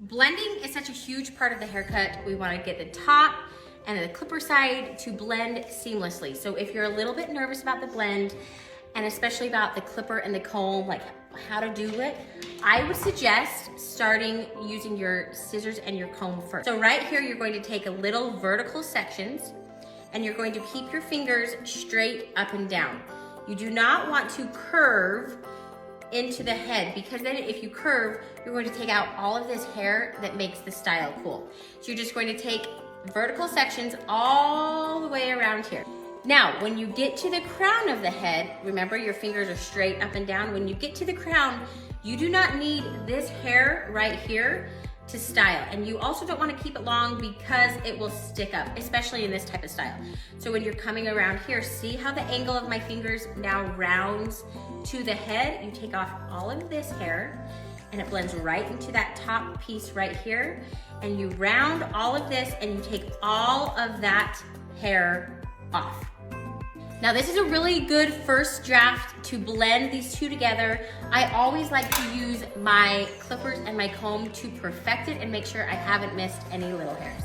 Blending is such a huge part of the haircut. We want to get the top and the clipper side to blend seamlessly. So if you're a little bit nervous about the blend, and especially about the clipper and the comb, like how to do it, I would suggest starting using your scissors and your comb first. So right here, you're going to take a little vertical sections and you're going to keep your fingers straight up and down. You do not want to curve into the head, because then if you curve, you're going to take out all of this hair that makes the style cool. So you're just going to take vertical sections all the way around here. Now, when you get to the crown of the head, remember your fingers are straight up and down. When you get to the crown, you do not need this hair right here to style. And you also don't want to keep it long because it will stick up, especially in this type of style. So when you're coming around here, see how the angle of my fingers now rounds to the head? You take off all of this hair and it blends right into that top piece right here. And you round all of this and you take all of that hair off. Now this is a really good first draft to blend these two together. I always like to use my clippers and my comb to perfect it and make sure I haven't missed any little hairs.